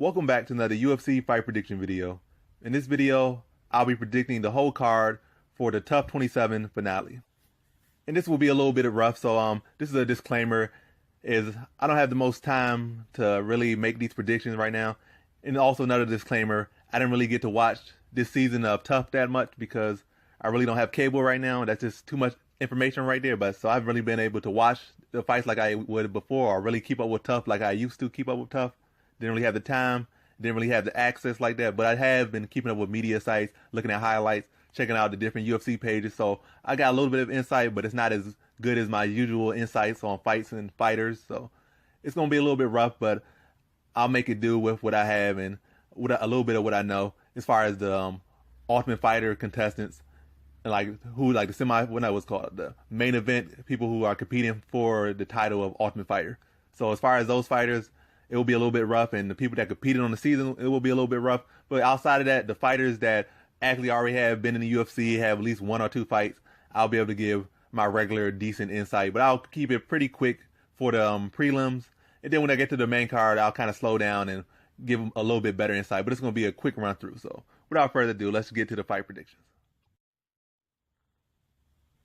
Welcome back to another UFC fight prediction video. In this video, I'll be predicting the whole card for the TUF 27 finale. And this will be a little bit rough, so this is a disclaimer, is I don't have the most time to really make these predictions right now. And also another disclaimer, I didn't really get to watch this season of TUF that much because I really don't have cable right now. That's just too much information right there. But so I've really been able to watch the fights like I would before, or really keep up with TUF like I used to keep up with TUF. Didn't really have the time, didn't really have the access like that, but I have been keeping up with media sites, looking at highlights, checking out the different UFC pages, so I got a little bit of insight, but it's not as good as my usual insights on fights and fighters, so it's going to be a little bit rough, but I'll make it do with what I have and a little bit of what I know as far as the Ultimate Fighter contestants, and the the main event people who are competing for the title of Ultimate Fighter. So as far as those fighters, it will be a little bit rough, and the people that competed on the season, it will be a little bit rough. But outside of that, the fighters that actually already have been in the UFC, have at least one or two fights, I'll be able to give my regular decent insight. But I'll keep it pretty quick for the prelims, and then when I get to the main card, I'll kind of slow down and give them a little bit better insight. But it's going to be a quick run through. So without further ado, let's get to the fight predictions.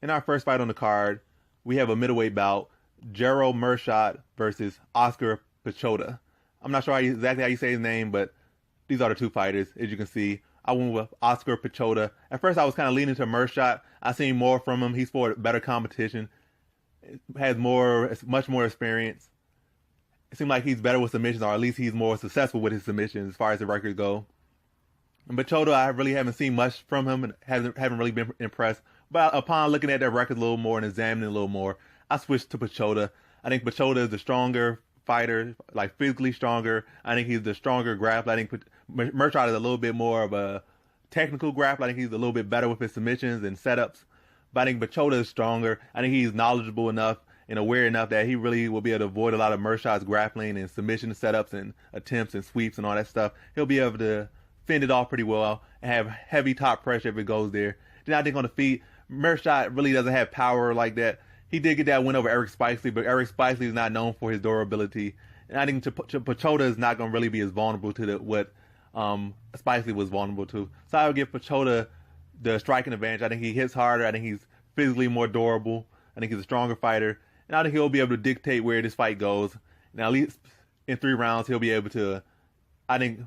In our first fight on the card, we have a middleweight bout, Gerald Meerschaert versus Oscar Piechota. I'm not sure exactly how you say his name, but these are the two fighters. As you can see, I went with Oscar Piechota. At first, I was kind of leaning to Meerschaert. I've seen more from him. He's for better competition, has much more experience. It seems like he's better with submissions, or at least he's more successful with his submissions as far as the records go. And Piechota, I really haven't seen much from him and haven't really been impressed. But upon looking at their records a little more and examining a little more, I switched to Piechota. I think Piechota is the stronger fighter, like physically stronger. I think he's the stronger grappler. I think Meerschaert is a little bit more of a technical grappler. I think he's a little bit better with his submissions and setups. But I think Piechota is stronger. I think he's knowledgeable enough and aware enough that he really will be able to avoid a lot of Meerschaert's grappling and submission setups and attempts and sweeps and all that stuff. He'll be able to fend it off pretty well and have heavy top pressure if it goes there. Then I think on the feet, Meerschaert really doesn't have power like that. He did get that win over Eric Spicely, but Eric Spicely is not known for his durability. And I think Piechota is not going to really be as vulnerable to what Spicely was vulnerable to. So I would give Piechota the striking advantage. I think he hits harder. I think he's physically more durable. I think he's a stronger fighter. And I think he'll be able to dictate where this fight goes. And at least in 3 rounds, he'll be able to, I think,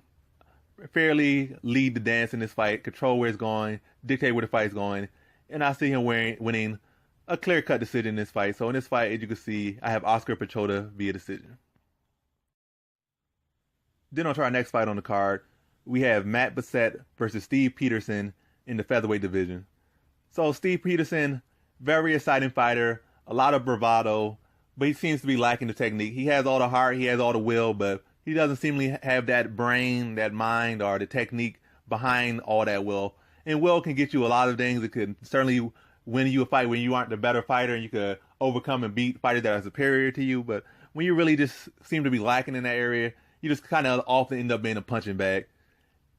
fairly lead the dance in this fight, control where it's going, dictate where the fight's going. And I see him winning a clear-cut decision in this fight. So in this fight, as you can see, I have Oscar Piechota via decision. Then on to our next fight on the card, we have Matt Bessette versus Steve Peterson in the featherweight division. So Steve Peterson, very exciting fighter, a lot of bravado, but he seems to be lacking the technique. He has all the heart, he has all the will, but he doesn't seemingly have that brain, that mind, or the technique behind all that will. And will can get you a lot of things. It could certainly win you a fight when you aren't the better fighter, and you could overcome and beat fighters that are superior to you. But when you really just seem to be lacking in that area, you just kind of often end up being a punching bag.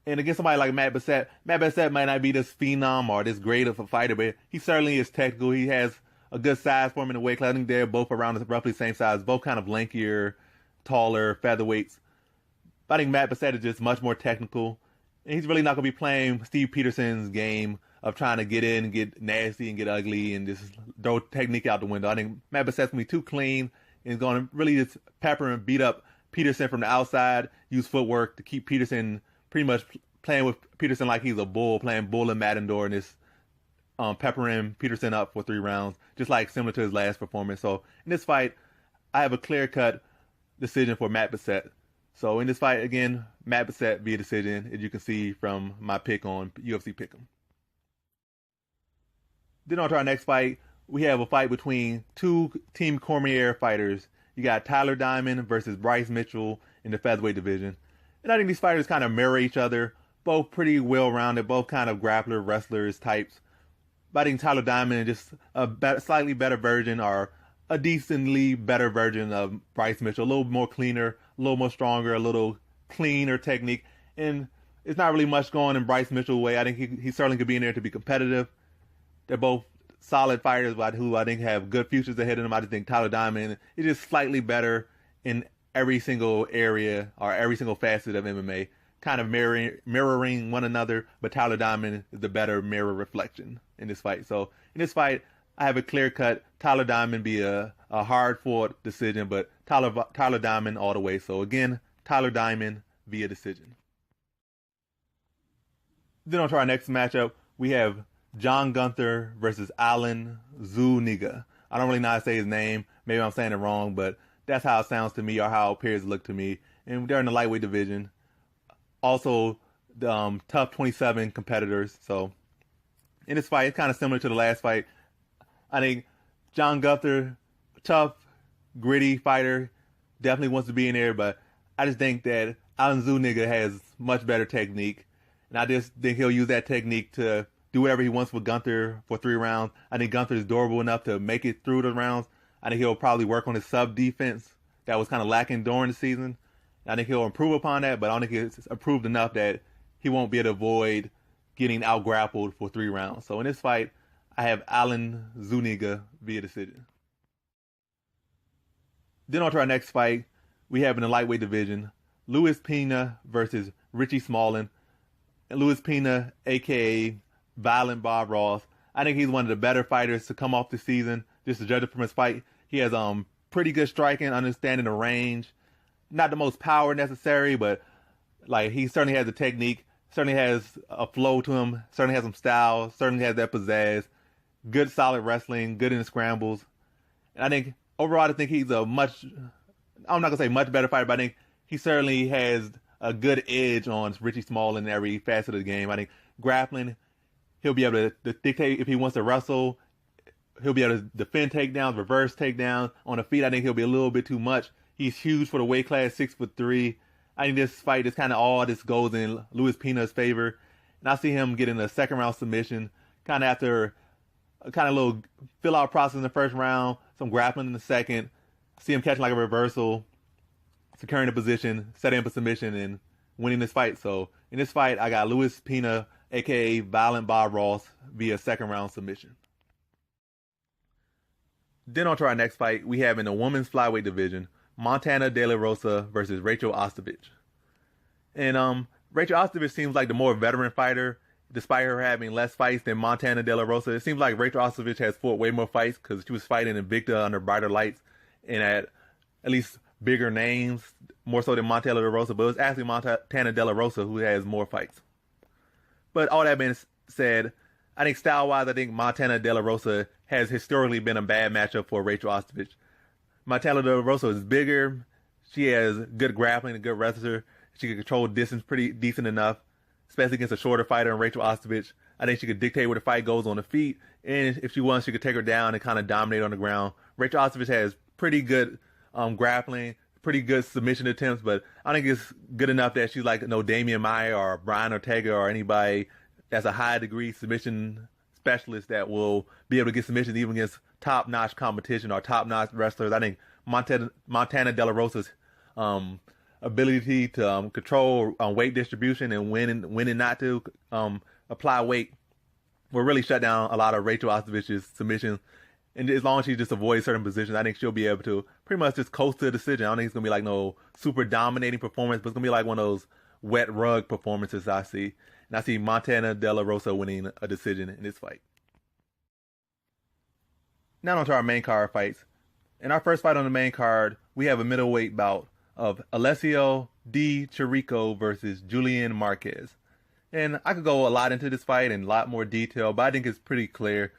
And against somebody like Matt Bessette might not be this phenom or this great of a fighter, but he certainly is technical. He has a good size for him in the weight class. I think they're both around the roughly same size, both kind of lankier, taller featherweights. But I think Matt Bessette is just much more technical. And he's really not going to be playing Steve Peterson's game of trying to get in and get nasty and get ugly and just throw technique out the window. I think Matt Bessette's going to be too clean and is going to really just pepper and beat up Peterson from the outside, use footwork to keep Peterson pretty much playing with Peterson like he's a bull, playing bull and Matador, and just peppering Peterson up for 3 rounds, just like similar to his last performance. So in this fight, I have a clear-cut decision for Matt Bessette. So in this fight, again, Matt Bessette via decision, as you can see from my pick on UFC Pick'em. Then on to our next fight, we have a fight between 2 Team Cormier fighters. You got Tyler Diamond versus Bryce Mitchell in the featherweight division. And I think these fighters kind of mirror each other, both pretty well-rounded, both kind of grappler, wrestlers types. But I think Tyler Diamond is just a slightly better version, or a decently better version of Bryce Mitchell, a little more cleaner, a little more stronger, a little cleaner technique. And it's not really much going in Bryce Mitchell's way. I think he certainly could be in there to be competitive. They're both solid fighters who I think have good futures ahead of them. I just think Tyler Diamond is just slightly better in every single area or every single facet of MMA, kind of mirroring one another, but Tyler Diamond is the better mirror reflection in this fight. So in this fight, I have a clear cut Tyler Diamond be a hard fought decision, but Tyler Diamond all the way. So again, Tyler Diamond via decision. Then on to our next matchup, we have John Gunther versus Alan Zuniga. I don't really know how to say his name. Maybe I'm saying it wrong, but that's how it sounds to me or how it appears to look to me. And they're in the lightweight division. Also, the TUF 27 competitors. So in this fight, it's kind of similar to the last fight. I think John Gunther, tough, gritty fighter, definitely wants to be in there, but I just think that Alan Zuniga has much better technique. And I just think he'll use that technique to do whatever he wants with Gunther for 3 rounds. I think Gunther is durable enough to make it through the rounds. I think he'll probably work on his sub defense that was kind of lacking during the season. I think he'll improve upon that, but I don't think it's improved enough that he won't be able to avoid getting out grappled for 3 rounds. So in this fight, I have Alan Zuniga via decision. Then on to our next fight, we have in the lightweight division, Luis Pena versus Richie Smalling. And Luis Pena, a.k.a. Violent Bob Ross. I think he's one of the better fighters to come off the season, just to judge it from his fight. He has pretty good striking, understanding the range. Not the most power necessary, but like he certainly has the technique, certainly has a flow to him, certainly has some style, certainly has that pizzazz. Good solid wrestling, good in the scrambles. And I think overall I think he's I'm not gonna say much better fighter, but I think he certainly has a good edge on Richie Smalling in every facet of the game. I think grappling, he'll be able to dictate if he wants to wrestle. He'll be able to defend takedowns, reverse takedowns. On the feet, I think he'll be a little bit too much. He's huge for the weight class, 6'3". I think this fight is kind of all this goes in Luis Pena's favor. And I see him getting a second round submission, kind of after a kind of little fill out process in the first round, some grappling in the second. I see him catching like a reversal, securing the position, setting up a submission, and winning this fight. So in this fight, I got Luis Pena, a.k.a. Violent Bob Ross, via second round submission. Then on to our next fight, we have in the women's flyweight division, Montana De La Rosa versus Rachel Ostovich. And Rachel Ostovich seems like the more veteran fighter, despite her having less fights than Montana De La Rosa. It seems like Rachel Ostovich has fought way more fights because she was fighting Invicta under brighter lights and at least bigger names, more so than Montana De La Rosa. But it was actually Montana De La Rosa who has more fights. But all that being said, I think style-wise, I think Montana De La Rosa has historically been a bad matchup for Rachel Ostovich. Montana De La Rosa is bigger. She has good grappling, a good wrestler. She can control distance pretty decent enough, especially against a shorter fighter in Rachel Ostovich. I think she could dictate where the fight goes on the feet, and if she wants, she could take her down and kind of dominate on the ground. Rachel Ostovich has pretty good grappling, pretty good submission attempts, but I think it's good enough that she's like Damian Maia or Brian Ortega or anybody that's a high degree submission specialist that will be able to get submissions even against top-notch competition or top-notch wrestlers. I think Montana De La Rosa's ability to control weight distribution and when not to apply weight will really shut down a lot of Rachel Ostovich's submissions. And as long as she just avoids certain positions, I think she'll be able to pretty much just coast to a decision. I don't think it's going to be like no super dominating performance, but it's going to be like one of those wet rug performances I see. And I see Montana De La Rosa winning a decision in this fight. Now on to our main card fights. In our first fight on the main card, we have a middleweight bout of Alessio Di Chirico versus Julian Marquez. And I could go a lot into this fight in a lot more detail, but I think it's pretty clear.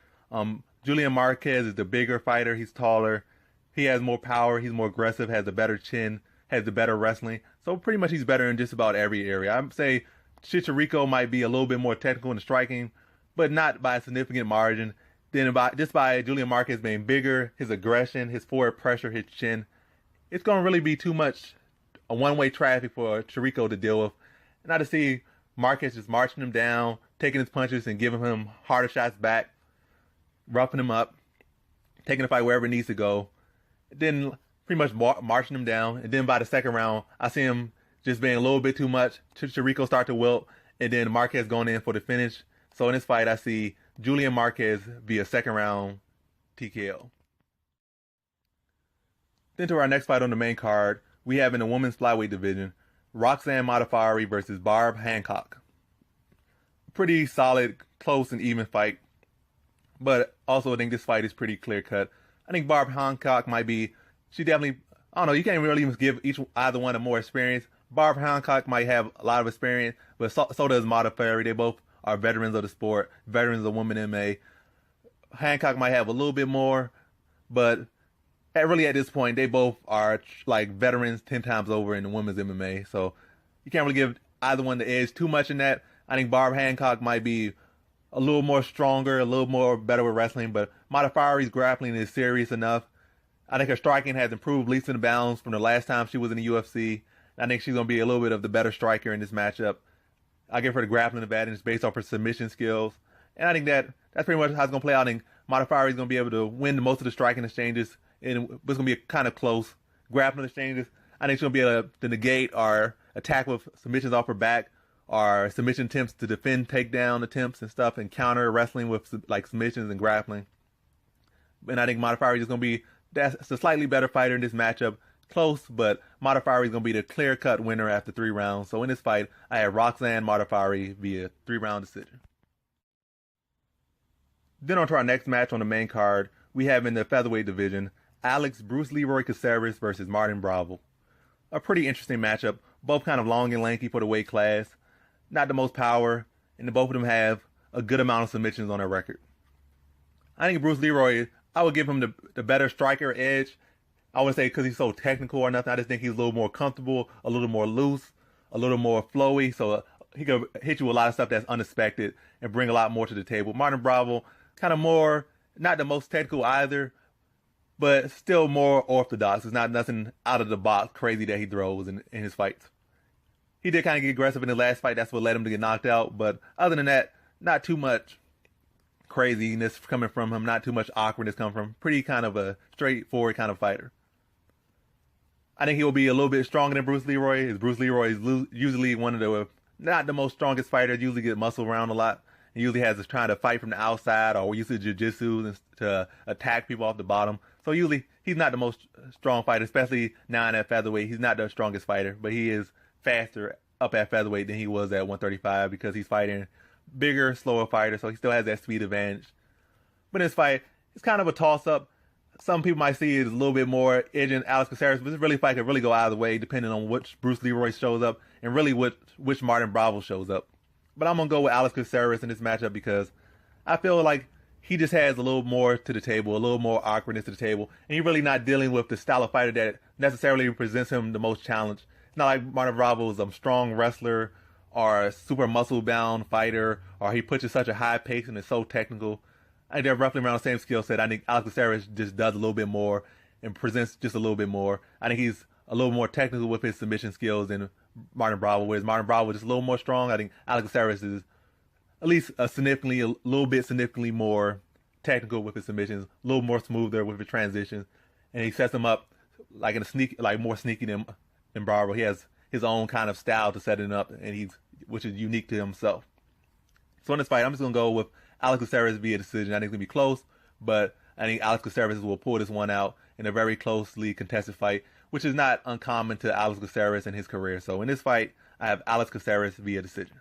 Julian Marquez is the bigger fighter. He's taller. He has more power. He's more aggressive, has a better chin, has the better wrestling. So pretty much he's better in just about every area. I'd say Chirico might be a little bit more technical in the striking, but not by a significant margin. Then by Julian Marquez being bigger, his aggression, his forward pressure, his chin, it's going to really be too much a one-way traffic for Chirico to deal with. And I just see Marquez just marching him down, taking his punches and giving him harder shots back, roughing him up, taking the fight wherever it needs to go. Then pretty much marching him down. And then by the second round, I see him just being a little bit too much. Chirico start to wilt, and then Marquez going in for the finish. So in this fight, I see Julian Marquez via second round TKO. Then to our next fight on the main card, we have in the women's flyweight division Roxanne Modafferi versus Barb Hancock. Pretty solid, close and even fight, but also I think this fight is pretty clear cut. I think Barb Hancock might be, she definitely, I don't know, you can't really even give either one a more experience. Barb Hancock might have a lot of experience, but so does Modafferi. They both are veterans of the sport, veterans of women MMA. Hancock might have a little bit more, but really at this point, they both are like veterans 10 times over in the women's MMA. So you can't really give either one the edge too much in that. I think Barb Hancock might be a little more stronger, a little more better with wrestling, but Modafferi's grappling is serious enough. I think her striking has improved leaps and bounds from the last time she was in the UFC. I think she's going to be a little bit of the better striker in this matchup. I give her the grappling advantage based off her submission skills. And I think that's pretty much how it's going to play out. I think Modafferi is going to be able to win most of the striking exchanges. And it's going to be a kind of close grappling exchanges. I think she'll be able to negate or attack with submissions off her back or submission attempts to defend takedown attempts and stuff and counter wrestling with like submissions and grappling. And I think Modafferi is going to be that's a slightly better fighter in this matchup. Close, but Modafferi is going to be the clear-cut winner after 3 rounds. So in this fight, I have Roxanne Modafferi via 3-round decision. Then on to our next match on the main card, we have in the featherweight division, Alex Bruce Leroy Caceres versus Martin Bravo. A pretty interesting matchup, both kind of long and lanky for the weight class. Not the most power, and both of them have a good amount of submissions on their record. I think Bruce Leroy, I would give him the better striker edge. I wouldn't say because he's so technical or nothing. I just think he's a little more comfortable, a little more loose, a little more flowy. So he could hit you with a lot of stuff that's unexpected and bring a lot more to the table. Martin Bravo, kind of more, not the most technical either, but still more orthodox. It's not nothing out of the box crazy that he throws in his fights. He did kind of get aggressive in the last fight. That's what led him to get knocked out. But other than that, not too much craziness coming from him. Not too much awkwardness coming from him. Pretty kind of a straightforward kind of fighter. I think he'll be a little bit stronger than Bruce Leroy. As Bruce Leroy is usually one of the, not the most strongest fighters, usually get muscle around a lot. He usually has us trying to fight from the outside or uses jiu-jitsu to attack people off the bottom. So usually he's not the most strong fighter, especially now in at featherweight. He's not the strongest fighter, but he is faster up at featherweight than he was at 135 because he's fighting bigger, slower fighters, so he still has that speed advantage. But in this fight, it's kind of a toss-up. Some people might see it as a little bit more edging Alex Caceres, but this really fight could really go either way depending on which Bruce Leroy shows up and really which Martin Bravo shows up. But I'm going to go with Alex Caceres in this matchup because I feel like he just has a little more to the table, a little more awkwardness to the table, and he's really not dealing with the style of fighter that necessarily presents him the most challenge. It's not like Martin Bravo is a strong wrestler or a super muscle-bound fighter, or he pushes such a high pace and is so technical. I think they're roughly around the same skill set. I think Alex Caceres just does a little bit more and presents just a little bit more. I think he's a little more technical with his submission skills than Martin Bravo, whereas Martin Bravo is just a little more strong. I think Alex Caceres is at least a little bit significantly more technical with his submissions, a little more smoother with his transitions, and he sets him up like more sneaky than Bravo. He has his own kind of style to set it up, and which is unique to himself. So in this fight, I'm just gonna go with Alex Caceres via decision. I think it's going to be close, but I think Alex Caceres will pull this one out in a very closely contested fight, which is not uncommon to Alex Caceres in his career. So in this fight, I have Alex Caceres via decision.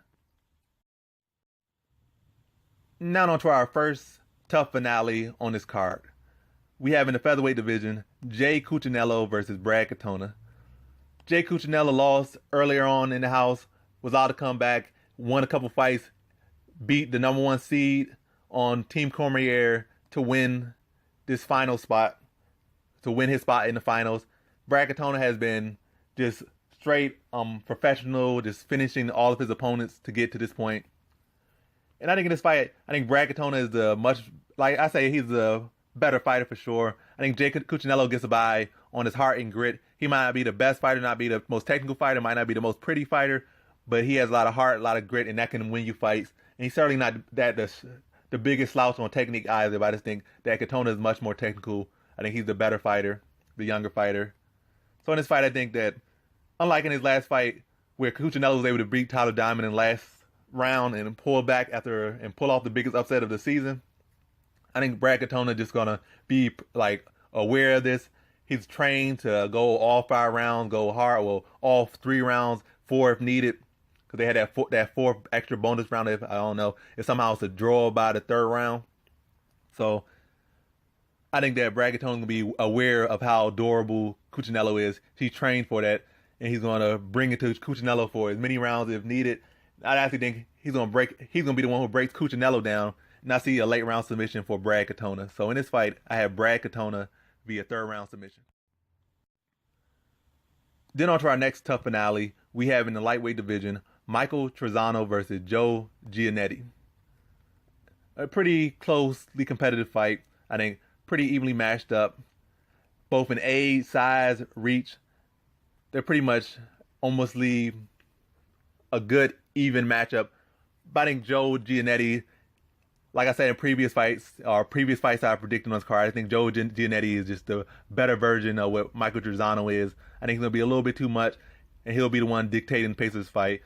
Now on to our first TUF finale on this card. We have in the featherweight division, Jay Cuccinello versus Brad Katona. Jay Cuccinello lost earlier on in the house, was out to come back, won a couple fights, beat the number 1 seed on Team Cormier to win this final spot, to win his spot in the finals. Brad Katona has been just straight professional, just finishing all of his opponents to get to this point. And I think in this fight, I think Brad Katona is he's a better fighter for sure. I think Jay Cuccinello gets a bye on his heart and grit. He might not be the best fighter, not be the most technical fighter, might not be the most pretty fighter, but he has a lot of heart, a lot of grit, and that can win you fights. And he's certainly not the biggest slouch on technique either, but I just think that Katona is much more technical. I think he's the better fighter, the younger fighter. So in this fight, I think that, unlike in his last fight, where Cuccinello was able to beat Tyler Diamond in the last round and pull back and pull off the biggest upset of the season, I think Brad Katona just going to be aware of this. He's trained to go all 5 rounds, go hard, well, all 3 rounds, 4 if needed. Because they had that fourth extra bonus round. If I don't know if somehow it's a draw by the 3rd round. So I think that Brad Catone's gonna be aware of how durable Cuccinello is. He's trained for that, and he's gonna bring it to Cuccinello for as many rounds if needed. I actually think he's gonna be the one who breaks Cuccinello down, and I see a late round submission for Brad Katona. So in this fight, I have Brad Katona via 3rd round submission. Then on to our next TUF finale, we have in the lightweight division Michael Trezano versus Joe Giannetti. A pretty closely competitive fight. I think pretty evenly matched up, both in age, size, reach. They're pretty much almost leave a good even matchup. But I think Joe Giannetti, like I said in previous fights I predicted on this card, I think Joe Giannetti is just the better version of what Michael Trezano is. I think it'll be a little bit too much, and he'll be the one dictating the pace of this fight.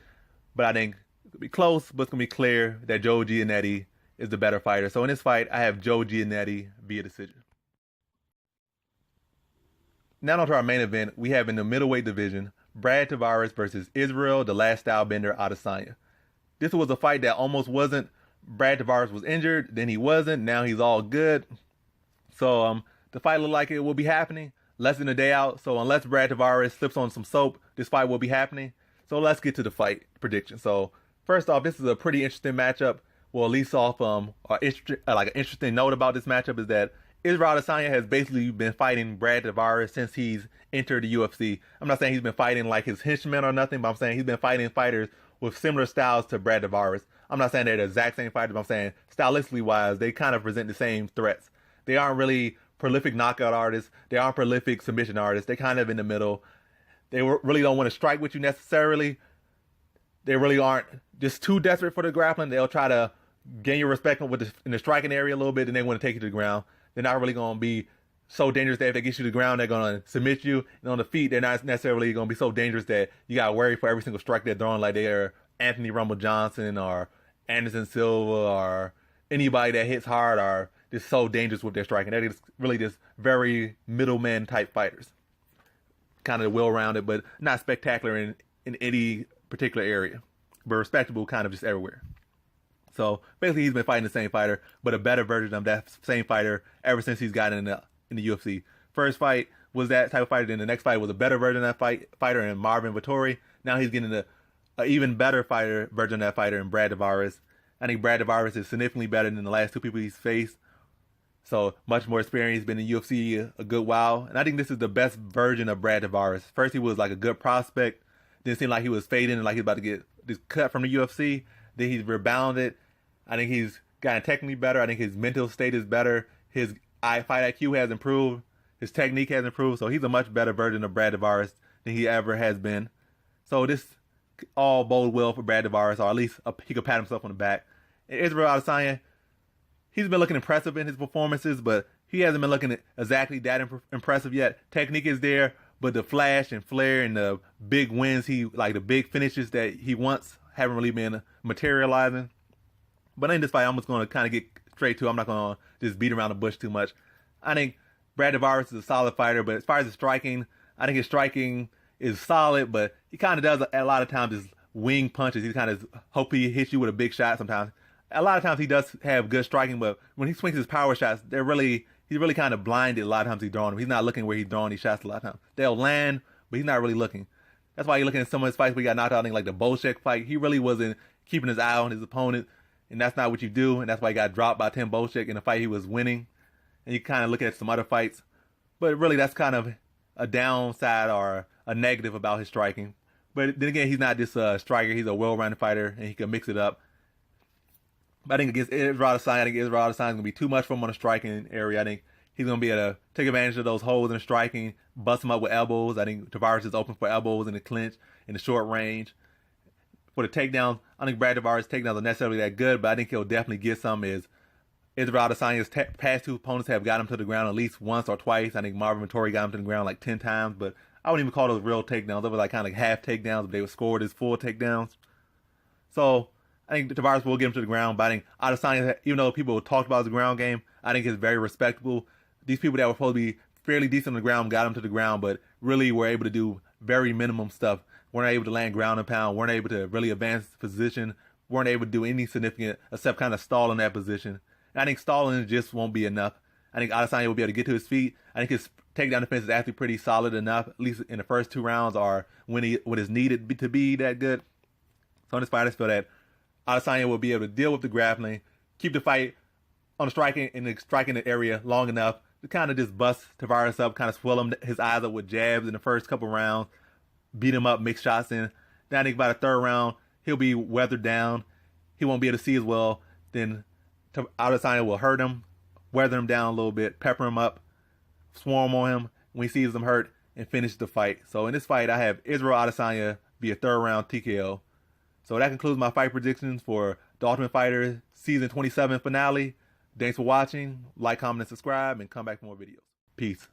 But I think it'll be close, but it's going to be clear that Joe Giannetti is the better fighter. So in this fight, I have Joe Giannetti via decision. Now on to our main event, we have in the middleweight division, Brad Tavares versus Israel, the last style bender, Adesanya. This was a fight that almost wasn't. Brad Tavares was injured, then he wasn't, now he's all good. So the fight looked like it will be happening. Less than a day out, so unless Brad Tavares slips on some soap, this fight will be happening. So let's get to the fight prediction. So first off, this is a pretty interesting matchup. Well, at least off an interesting note about this matchup is that Israel Adesanya has basically been fighting Brad Tavares since he's entered the UFC. I'm not saying he's been fighting like his henchman or nothing, but I'm saying he's been fighting fighters with similar styles to Brad Tavares. I'm not saying they're the exact same fighters, but I'm saying stylistically wise, they kind of present the same threats. They aren't really prolific knockout artists. They aren't prolific submission artists. They're kind of in the middle. They really don't want to strike with you necessarily. They really aren't just too desperate for the grappling. They'll try to gain your respect in the striking area a little bit, and they want to take you to the ground. They're not really going to be so dangerous that if they get you to the ground, they're going to submit you. And on the feet, they're not necessarily going to be so dangerous that you got to worry for every single strike they're throwing like they're Anthony Rumble Johnson or Anderson Silva or anybody that hits hard or just so dangerous with their striking. They're really just very middleman type fighters. Kind of well-rounded, but not spectacular in any particular area, but respectable kind of just everywhere. So basically, he's been fighting the same fighter, but a better version of that same fighter ever since he's gotten in the UFC. First fight was that type of fighter, then the next fight was a better version of that fighter in Marvin Vettori. Now he's getting an even better version of that fighter in Brad Tavares. I think Brad Tavares is significantly better than the last two people he's faced. So much more experience, he's been in the UFC a good while. And I think this is the best version of Brad Tavares. First, he was like a good prospect. Then it seemed like he was fading and like he was about to get this cut from the UFC. Then he's rebounded. I think he's gotten technically better. I think his mental state is better. His fight IQ has improved. His technique has improved. So he's a much better version of Brad Tavares than he ever has been. So this all bode well for Brad Tavares, or at least he could pat himself on the back. And Israel Adesanya, he's been looking impressive in his performances, but he hasn't been looking exactly that impressive yet. Technique is there, but the flash and flare and the big wins, the big finishes that he wants haven't really been materializing. But in this fight, I'm just going to kind of get straight to it. I'm not going to just beat around the bush too much. I think Brad Tavares is a solid fighter, but as far as his striking, I think his striking is solid, but he kind of does a lot of times his wing punches. He kind of hope he hits you with a big shot sometimes. A lot of times he does have good striking, but when he swings his power shots, he's really kind of blinded a lot of times he's throwing them. He's not looking where he's throwing these shots a lot of times. They'll land, but he's not really looking. That's why you're looking at some of his fights where he got knocked out, like the Bolshek fight. He really wasn't keeping his eye on his opponent, and that's not what you do, and that's why he got dropped by Tim Bolshek in a fight he was winning. And you kind of look at some other fights, but really that's kind of a downside or a negative about his striking. But then again, he's not just a striker. He's a well-rounded fighter, and he can mix it up. But I think against Israel Adesanya, is going to be too much for him on the striking area. I think he's going to be able to take advantage of those holes in the striking, bust him up with elbows. I think Tavares is open for elbows in the clinch, in the short range. For the takedowns, I think Brad Tavares' takedowns are necessarily that good, but I think he'll definitely get some. Israel Adesanya's past two opponents have got him to the ground at least once or twice. I think Marvin Vettori got him to the ground like 10 times, but I wouldn't even call those real takedowns. They were like kind of like half takedowns, but they were scored as full takedowns. So I think Tavares will get him to the ground, but I think Adesanya, even though people talked about his ground game, I think it's very respectable. These people that were supposed to be fairly decent on the ground, got him to the ground, but really were able to do very minimum stuff. Weren't able to land ground and pound, weren't able to really advance position, weren't able to do any significant except kind of stall in that position. And I think stalling just won't be enough. I think Adesanya will be able to get to his feet. I think his takedown defense is actually pretty solid enough, at least in the first 2 rounds, or when is needed to be that good. So in this fight, I just feel that Adesanya will be able to deal with the grappling, keep the fight on the striking area long enough to kind of just bust Tavares up, kind of swell his eyes up with jabs in the first couple rounds, beat him up, mix shots in. Then I think by the 3rd round, he'll be weathered down. He won't be able to see as well. Then Adesanya will hurt him, weather him down a little bit, pepper him up, swarm on him when he sees him hurt, and finish the fight. So in this fight, I have Israel Adesanya be a 3rd round TKO. So that concludes my fight predictions for The Ultimate Fighter Season 27 finale. Thanks for watching. Like, comment, and subscribe, and come back for more videos. Peace.